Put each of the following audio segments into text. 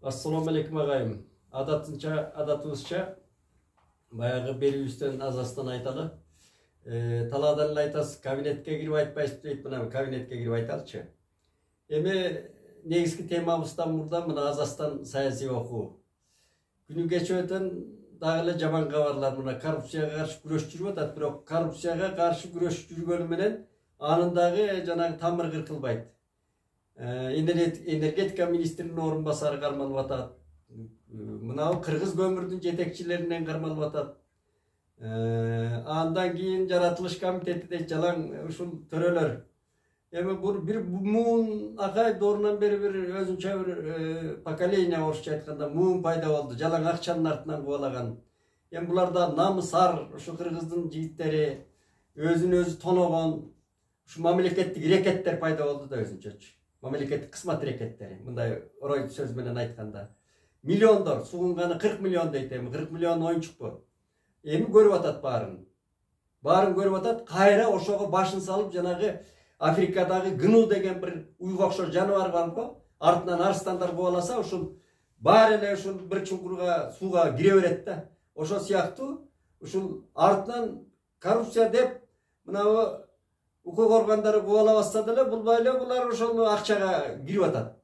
Assalamu alaikum ağayım. Adatımızca bayağı beribüzden azastan aytalı. Taladan aytas kabinetke girip aytpayız deyip buna kabinetke girip aytalıçı. Eme negizki temamızdan buradan buna azastan sayasi oku. Günü geçöten dağılı jaman kavarlar buna korrupsiyaga karşı güreştürüp atat. Biroq korrupsiyaga karşı güreştürgönü menen anınдағы жанагы тамыр кыркылбайт. Энергетика министринин орун басары кармалып атат. Мынау кыргыз көмүрдүн жетекчилеринен кармалып атат. Андан кийин жаратылыш комитетиде жалаң ушул төрөлөр. Эми бул бир муун акай доорунан бери бир өзүнчө бир поколение орусча айтканда муун пайда болду. Жалаң акчанын артынан кубалаган. Эми буларда намыс ар ушу кыргыздын жигиттери өзүн өзү тоногон şu mamleketlik reketler payda oldu da özünçöç. Mamleketlik kısmat reketleri. Bunday orayı söz menen aytkanda. Milyonlar, suğunganı 40 milyon deytemi. 40 milyon oyunçuk bu. Emi görüp atat barın. Barın görüp atat. Kayra oşoğa başını salıp janagı Afrikadagı gnu degen bir uygu okşor canavar var mı? Ardından arstanlar kovalasa oşul bar ele oşul bir çukurga suğa gireveret de. Oşo siyahtı oşul ardından korrupsiya dep mınavu hukuk organları kovala bastadıyla bulbayla bular ошол акчага кирип атат.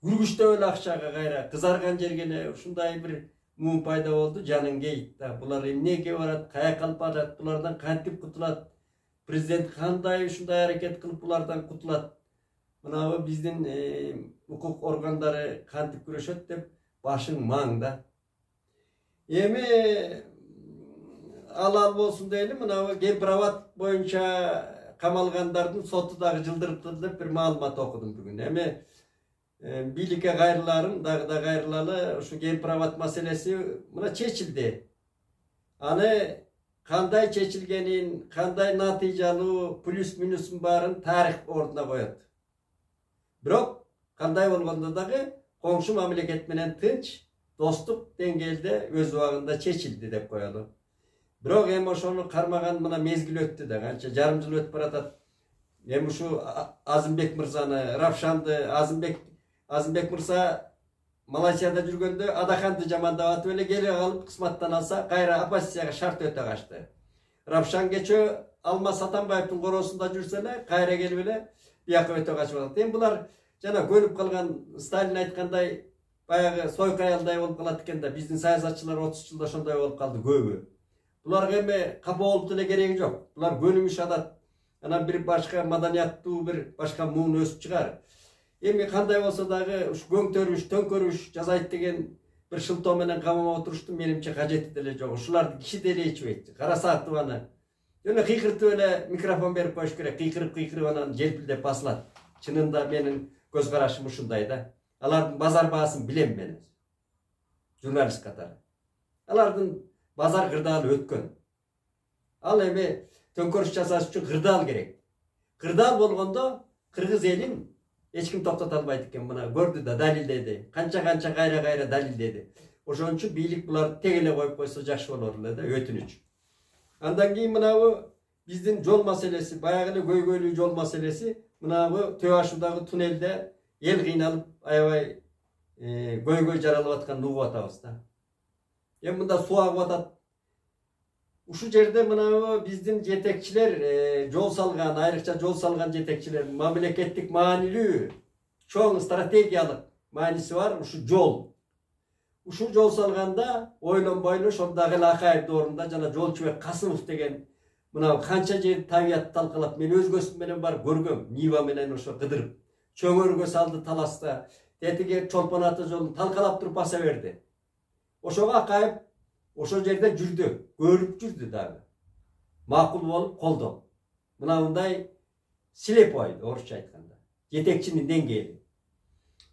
Gürgüşte öyle akçaga gayra kızargan jergene ушундай bir muun payda oldu canın geyit da. Bular emniyeke varat, kaya kalıp adat, bulardan kantip kutulat. Prezident kanday ушундай hareket kılıp bulardan kutulat. Mınavu bizdin hukuk organları kantip güreşet dep başın mağında. Emi alal bolsun deyli mınavu Gempravat boyunca kamalgandardın sotu dağı jıldırıptı dep bir malumat okudum bugün. Emi birlikte gayrıların da gayrılalı şu Gempravat meselesi buna çeçildi. Hani kanday çeçilgenin, kanday natijalı plus minus'un barın tarih ortuna koyat. Biroq kanday bolganda dağı komşu mamleket menen tınç, dostluk dengelde öz ubagında çeçildi dep koyalı. Biroq endi oşonu karmagan mına mezgil öttü de, kança jarım jıl ötüp baratat. Endi şu Azimбек Mırzаны, Ravşanды, Azimбек Mırza Malaysia'da жүргөндө Adakhanды jamandap atıp ele gele kalıp kısmattan alsa kayra opposisiyaga şart öte kaçtı. Ravşan geçö Almas Atambayev'in korosunda жүрсele kayra gelip ele biyaka öte kaçıp atат. Endi bular jana kölüp kalgan Stalin aytkanday bayağı soykayalday olup kalat eken da bizdin sayasatçılar 30 жылда ошондой olup kaldı көbü. Bular emme kapa olup da gereği yok. Bular gönümüş adat. Ana bir başka madaniyatlı bir başka muğun ösüp çıkar. Emi kanday olsa dağı şu göngtörüş, tönkörüş, jazayt degen bir şılto menen kamama oturuştum menimçe kajeti dele yok. Şular kişi dele içip karasa attı bana. Öyle kıykırıp öyle mikrofon berip koyuş gerek. Kıykırıp anan jelpilde baslat. Çınında menin göz karашım ушундай da. Alardın bazar bağısını bilem ben. Jurnalist katarı. Alardın bazar gırdalı ötkön. Al emi tönkörüş jasaş üçün gırdalı gerek. Gırdalı bolgondo Kırgız elin hiç kim toktata albaydı eken buna gördü da dalildedi. Kança gayra dalildedi. Oşon üçün biyilik bular tegele koyup koysa jakşı bolor da ötünüç. Andan keyin mınavu bizdin jol meselesi, bayağı göygöylü jol meselesi mınavu Tövaşudagı tunelde el kıynalıp ayabay göy jaralıp atkan nuğu atabız da. Hem bunda su agıp atat. Uşu jerde mınavu bizdin jetekçiler jol salgan, ayrıca jol salgan jetekçiler mamleketlik manilүү çoğun strategiyalık manisi var uşu jol. Uşu jol salganda oylonboylu şondagı lakayip doğrunda jana Jolçubek Kasımov degen mınavu kança jer tabiat talkalap men özgösüm menen bar görgöm Niva menen oşo kıdırıp çöngörgö saldı talasta tetigi Çolpan Ata jolun talkalap turup basa berdi. Oşoga akayıp oşo jerde жүрдü, görüp жүрdü dağı. Makul bolup koldo. Mınavunday silep orusça aytkanda. Jetekçinin dengeli.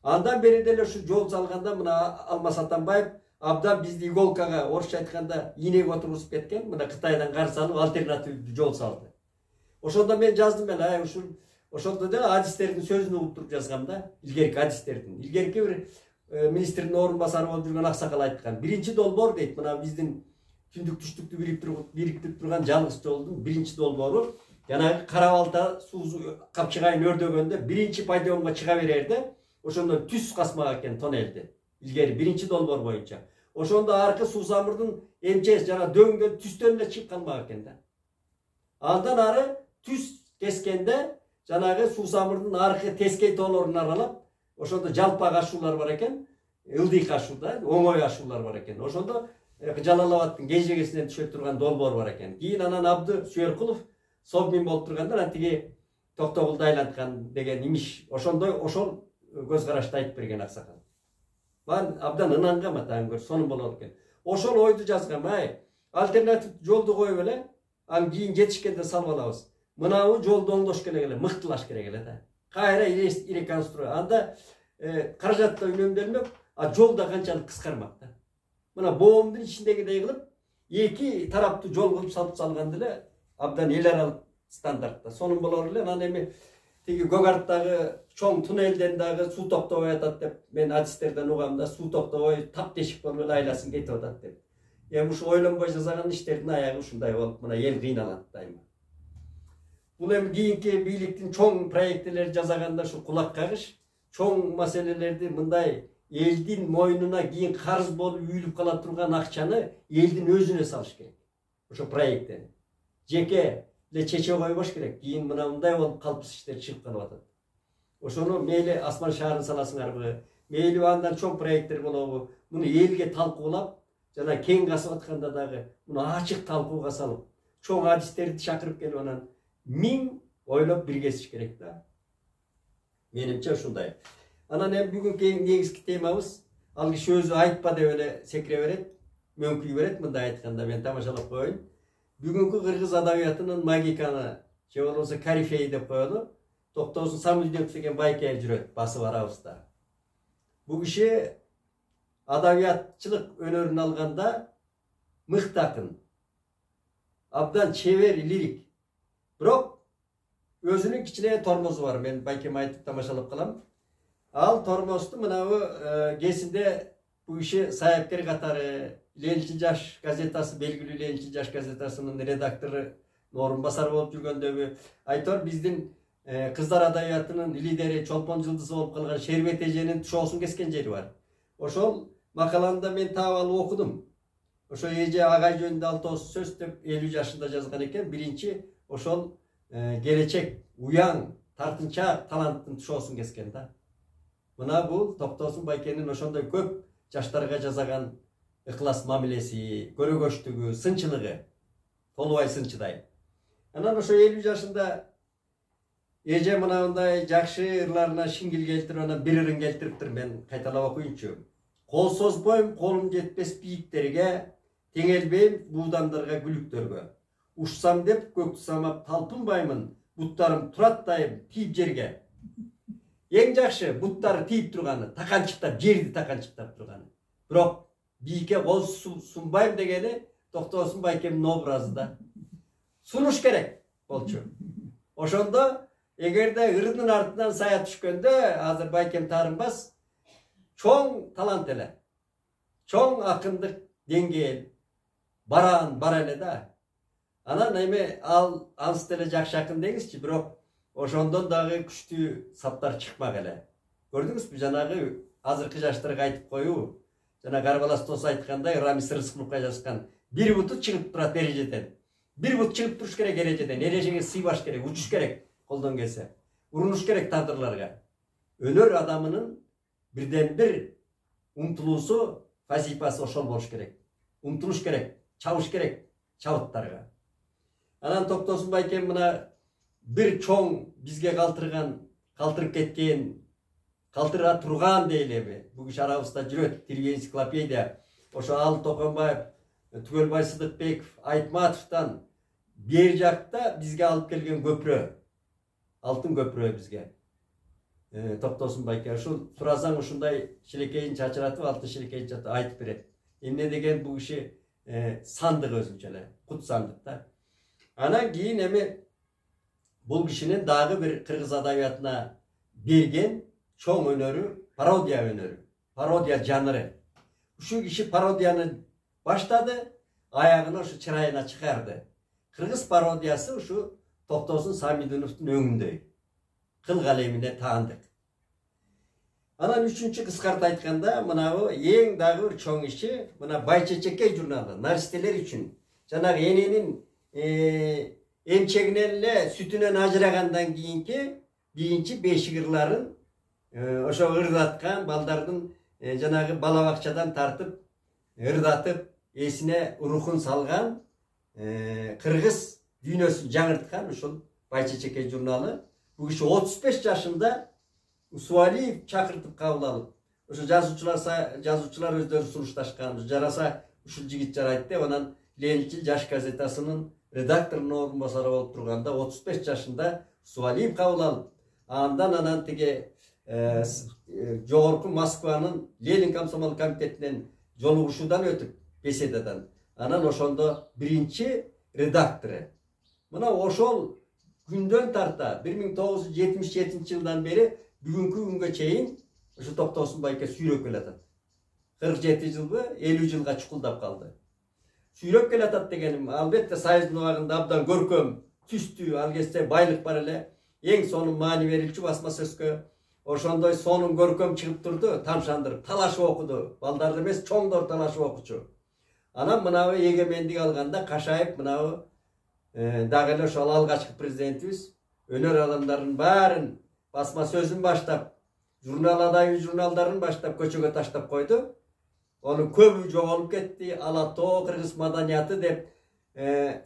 Andan beri dele şu jol salganda mına Almas Atambayev abdan bizdi iголкага orusça aytkanda iğnege oturgusup ketken. Mına Kıtaydan karşı alıp alternatif jol saldı. Oşonda men жаздым ele ошондо деле адистердин сөзүн угуп туруп жазгамда, илгерки адистердин. Илгерки bir ministrin orun basarı olup жүргөн аксакал айткан. Birinci dolbor deyт. Mına bizdin tündük түштүктү бириктирип турган жалгыз жолдун birinci dolboru. Janagı Karabalta suzu kapçıgayın ördөгөндө birinci paydonga çıga bererde Ошондон түз касмак экен тоннелди. Илгери биринчи долбоор боюнча. Ошондо аркы суу самырдын эмчес жана дөңдөн түздөн эле чыгып калмак экен да. Андан ары түз кескенде жанагы суу самырдын аркы тескей тоолорун аралап, ошондо жалпак ашуулар бар экен. Ылдыйк ашуу да, оңой ашуулар бар экен. Ошондо Жалал Абадтын кежегесинен түшө турган долбоор бар экен. Кийин анан Абды Сүйөркулов совмин болуп турганда тиги Токтогулду айланткан деген имиш. Ошондой ошол көз карашты айтып берген аксакал. Мен абдан ынангам атаң көр, сонун болот экен. Ошол ойду жазгам, альтернатив жолду коюп эле, анан кийин жетишкенде салып алабыз. Мынабы жолду оңдош керек эле, мыктылаш керек эле да. Кайра реконструкция. Анда каражат да үнөмдөлмөк, а жол да канчалык кыскармак да. Мына боомдун ичиндегидей кылып, эки тараптуу жол кылып салып салганда эле абдан эл аралык стандартта. Сонун болор эле. Анан эми тиги Гөгардагы чоң туннелден дагы суу токтобой атат деп мен адистерден угам да, суу токтобой тап тешик болуп эле айласын кетип атат деп. Эми ушу ойлонбой жасаган иштердин аягы ушундай болуп, мына эл кыйналат дайыма. Бул эми кийинки бийликтин чоң проектилери жасаганда ушу кулак кагыш, чоң маселелерди мындай элдин мойнуна кийин карыз болуп үйүлүп кала турган акчаны элдин өзүнө салыш керек. Ошо проекттен жеке эле чече койбош керек. Кийин мындай болуп калпсыз иштер чыгып калып атат. Ошону мейли Асман шаарын саласыңарбы, мейли андан чоң проекттер болобу, муну элге талкуулап, жана кең касып атканда дагы муну ачык талкууга салып, чоң адистерди чакырып келип анан миң ойлоп биргесиш керек да. Менимче ушундай. Анан эми бүгүнкү негизги темабыз, ал киши өзү айтпа деп эле секире берет, мөңкүй берет, мындай айтканда мен тамашалап коеюн. Бүгүнкү кыргыз адабиятынын магиканы, же болбосо корифей деп коелу, Токтосун Самудинов деген байке жүрөт, басып арабызда. Бул киши адабиятчылык өнөрүн алганда мыкты акын, абдан чебер лирик. Бирок өзүнүн кичине тормозу бар. Мен байкеме айтып тамашалап калам. Ал тормозду мынабы кезинде бул киши саяпкер катары Ленчи жаш газетасы, белгилүү Ленчи жаш газетасынын редактору орун басар болуп жүргөндөгү айтор, биздин кыздар адабиятынын лидери Чолпон жылдызы болуп калган Шербет эженин тушоосун кескен жери бар. Ошол макаланы мен таап алып окудум. Ошо эже агай жөнүндө 6 сөз деп 50 жашында жазган экен. Биринчи ошол келечек уяң, тартынчаак таланттын тушоосун кескен да. Мына бул Токтосун байкенин ошондой көп жаштарга жасаган ыклас мамилеси, көрөгөчтүгү, сынчылыгы, толубай сынчыдай. Анан ошо 50 жашында эже мынандай жакшы ырларына шиңгил келтирип, анан бир ырын келтириптир, мен кайталап окуйунчу. Кол созбойм колум жетпес бийиктерге, теңелбейм буудандарга күлүктөргө. Ушсам деп көктү самап талпынбаймын, буттарым турат дайым тийип жерге. Эң жакшы буттары тийип турганы, таканчыктап, жерди таканчыктап турганы. Бирок бийикке кол сунбайм дегени Токтосун байкемдин образы да. Сунуш керек болчу. Ошондо эгерде ырдын артынан сая түшкөндө, азыр байкем таарынбас, чоң талант эле, чоң акындык деңгээл бар эле да. Анан эми ал ансы деле жакшы акын деңизчи, бирок ошондон дагы күчтүү саптар чыкмак эле. Көрдүңүзбү, жанагы азыркы жаштарга айтып коюу, жана Карбалас дос айткандай, Рамис Рыскуловго жазган, бир буту чыгып турат эрежеден. Бир бут чыгып туруш керек эрежеден, эрежеге сыйбаш керек, учуш керек колдон келсе. Урунуш керек тагдырларга. Өнөр адамынын бирден бир умтулуусу, вазифасы ошол болуш керек. Умтулуш керек, чабыш керек чабыттарга. Анан Токтосун байкем мына бир чоң бизге калтырып кеткен, калтыра турган дейлеби. Бул киши арабызда жүрөт, тирге энциклопедия. Ошо Ал Токонбаев, Түгөлбай Сыдыкбеков, Айтматовдон бер жакта бизге алып келген көпүрө. Алтын көпүрө бизге. Токтосун байке ушул туразаң ушундай шилекейин чачыратып, алтын шилекейин чачыратып айтып берет. Эмне деген бул киши сандык өзүнчө эле, кут сандык да. Анан кийин эми бул кишинин дагы бир кыргыз адабиятына берген чоң өнөрү пародия өнөрү, пародия жанры. Ушу киши пародияны баштады, аягына ушу чырайына чыгарды. Кыргыз пародиясы ушу Токтосун Самидиновдун өңүндөй. Кыл калемине таандык. Анан үчүнчү кыскарта айтканда, мынабы эң дагы бир чоң иши, мына Байчечекей журналы наристелер үчүн жанагы эненин эмчегинен эле сүтүнөн ажырагандан кийинки бийинчи бешик ырларын ошо ырдаткан балдардын жанагы бала бакчадан тартып ырдатып эсине рухун салган кыргыз дүйнөсүн жаңырткан ушул Байчечекей журналы. Бул киши 35 жашында Усуалиев чакыртып кабыл алып, ошо жазуучулар өздөрү сунушташкан, жараса ушул жигит жарайт деп, анан Ленинчил жаш газетасынын редакторунун орун басары болуп турганда 35 жашында Усуалиев кабыл алып, анан тиги жогорку Москванын Ленин комсомол комитетинен жолугушуудан өтүп, беседадан. Анан ошондо биринчи редактору. Мына ошол күндөн тарта 1977 жылдан бери бүгүнкү күнгө чейин ушу Токтосун Байке сүйрөп келатат. 47 жылбы, 50 жылга чукулдап калды. Сүйрөп келатат дегеним, албетте Союздун убагында абдан көркөм, түстүү, ал кезде байлык бар эле. Эң сонун маани берилчү басма сөзгө. Ошондой сонун көркөм чыгып турду, тамшандырып, талашып окуду. Балдар эмес, чоңдор талашып окучу. Анан мынабы эгемендик алганда Кашаев мынабы дагы эле ошол алгачкы президентибиз өнөр адамдарын баарын басма сөзүн баштап, журналдагы журналдарын баштап көчөгө таштап койду. Onu көбү жоголуп кетти, Ала Тоо кыргыз маданияты деп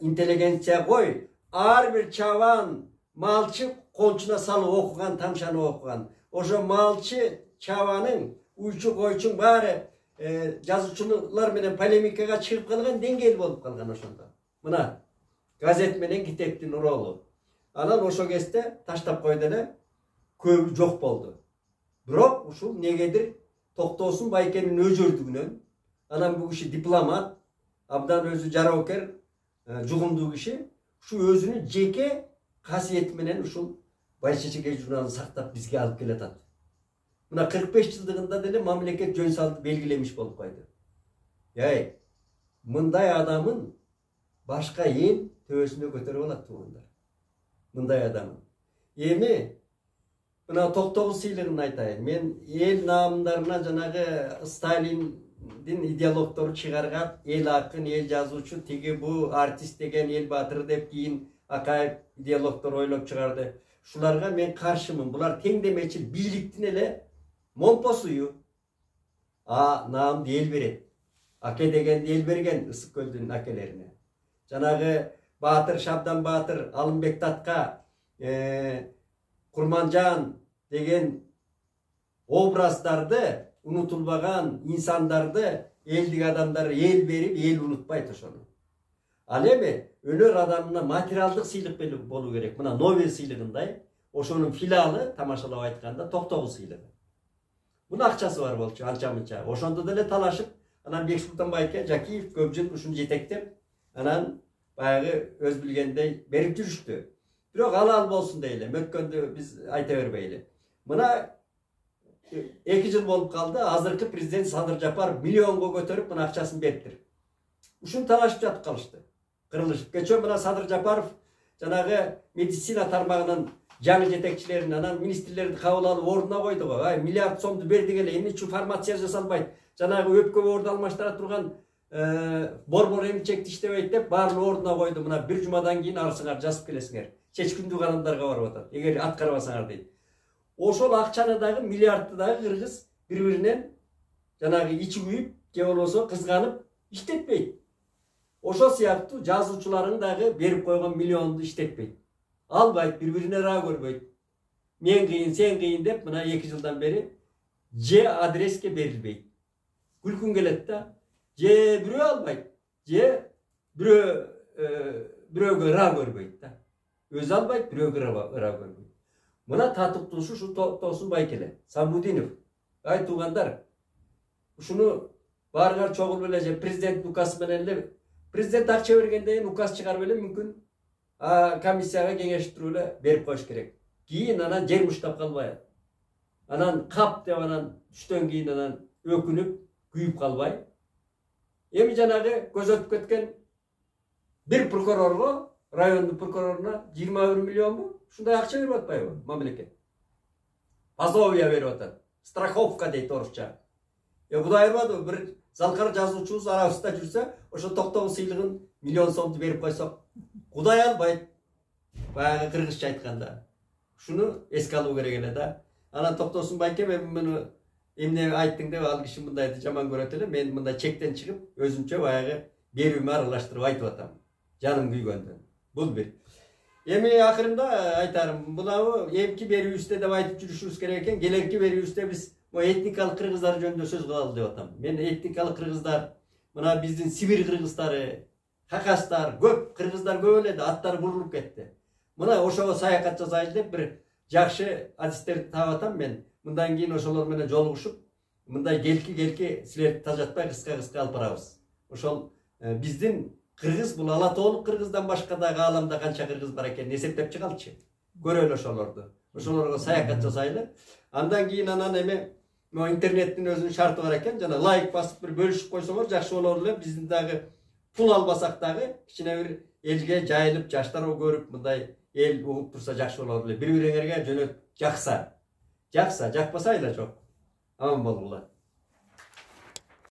интеллигенция кой, ар бир чабан малчы колчуна салып окуган, тамшанып окуган. Ошо малчы чабанын, уйчу койчун баары жазуучулар менен полемикага чыгып калган деңгээл болуп калган ошондо. Мына газет менен китептин ролу. Анан ошо кезде таштап койду эле, көбү жок болду. Бирок ушул негедир Токтосун Байкенин өзөрдүгүнөн, анан бул киши дипломат, абдан өзү жароокер, жугумдуу киши, ушу өзүнүн жеке касиети менен ушул Байчечекей журналын сактап бизге алып келатат. Мына 45 жылдыгында деле мамлекет жөн салды белгилемиш болуп койду. Яй, мындай адамын башка эл төбөсүнө көтөрүп алат туугандар. Мындай адамын. Эми мына Токтогул сыйлыгын айтайын. Мен эл наамдарына жанагы Сталиндин идеологтору чыгарган эл акын, эл жазуучу, тиги бу артист деген эл батыры деп кийин Акаев идеологтор ойлоп чыгарды. Шуларга мен каршымын. Булар теңдемечил бийликтин эле монпосую. Наамды эл берет. Аке деген эл берген Ысык көлдүн акелерине. Жанагы Баатыр, Шабдан Баатыр, Алымбек Татка, Курманжан деген образдарды, унутулбаган инсандарды, элдик адамдар эл берип, эл унутпайт ошону. Ал эми өнөр адамына материалдык сыйлык болуу керек. Мына Нобель сыйлыгындай, ошонун филиалы, тамашалап айтканда, Токтогул сыйлыгы. Мунун акчасы бар болчу, анча-мынча. Ошондо деле талашып, анан Бексултан Байке, Жакиев көп жыл ушуну жетектеп, анан баягы өз билгендей берип жүрүштү. Бирок алал болсун дейле, мөткөндү биз айта бербейли. Мына 2 жыл болуп калды, азыркы президент Садыр Жапаров миллионго көтөрүп мына акчасын бериптир. Ушун талашып жатып калышты. Кырылышып. Кечөө мына Садыр Жапаров жанагы медицина тармагынын жаңы жетекчилерин, анан министрлерди кабыл алып ордуна койду го. Миллиард сомду бердик эле, эмне үчүн фармация жасалбайт? Жанагы өпкө орду алмаштыра турган борбор эмчекти иштебейт деп баарын ордуна койду. Мына бир жумадан кийин арсыңар жазып келесиңер. Чечкүндүү каналдарга барып атат. Эгер аткарбасаңар дейт. Ошол акчаны дагы миллиардты дагы кыргыз бири-биринен жанагы ичи күйүп, же болбосо кызганып иштетпейт. Ошол сыяктуу жазуучуларын дагы берип койгон миллионду иштетпейт. Албайт, бири-бирине ара көрбөйт. Мен кыйын, сен кыйын деп мына 2 жылдан бери же адреске берилбейт. Күлкүн келет да. Же бирөө албайт, же бирөөгө ара көрбөйт да. Өзү албайт, бирөөгө ара көрбөйт. Мына татыктуусу ушу Токтосун Байкеле, Самбудинов. Ай туугандар, ушуну баарыңар чогулуп эле же президент указ менен эле президент акча бергенден кийин указ чыгарып эле мүмкүн комиссияга кеңешип эле берип коюш керек. Кийин анан жер муштап калбай. Анан кап деп анан түштөн кийин анан өкүнүп, күйүп калбай. Эми жанагы көзөтүп кеткен бир прокурорго, райондун прокуроруна 21 миллионбу? Ушундай акча берип атпайбы мамлекет? Пособие берип атат. Страховка дейт орусча. Кудай ырбады, бир залкар жазуучубуз арабызда жүрсө, ошо токтогун сыйлыгын миллион сомду берип койсок, кудай албайт. Баягы кыргызча айтканда. Шуну эске алуу керек эле да. Анан Токтосун байке мен муну эмне айттың деп ал киши мындайды жаман көрөт эле. Мен мындай чектен чыгып, өзүмчө баягы берүүмө аралаштырып айтып атам. Жаным күйгөндөн. Бул бир. Эми акырында айтарым, мынабы эмки берүүбүздө деп айтып жүрүшүбүз керек экен. Келерки берүүбүздө биз этникалык кыргыздар жөнүндө сөз кылалы деп атам. Мен этникалык кыргыздар, мына биздин Сибир кыргыздары, Хакастар, көп кыргыздар көп эле да аттары бурулуп кетти. Мына ошого саякат жасайлы деп бир жакшы адистерди таап атам мен. Мындан кийин ошолор менен жолугушуп, мындай келки силерди тажатпай кыска алып барабыз. Ошол биздин кыргыз бул ала тоолук кыргыздан башка дагы ааламда канча кыргыз бар экенин эсептеп чыгалычы. Көрөлү ошолорду. Ошолорго саякат жасайлы. Андан кийин анан эме интернеттин өзүнүн шарты бар экен. Жана лайк басып бир бөлүшүп койсоңор жакшы болор эле. Биздин дагы пул албасак дагы кичине бир элге жайылып, жаштар көрүп, мындай эл угуп турса жакшы болор эле. Бири-бириңерге жөнөт жакса. Жакпаса айла жок. Аман болгула.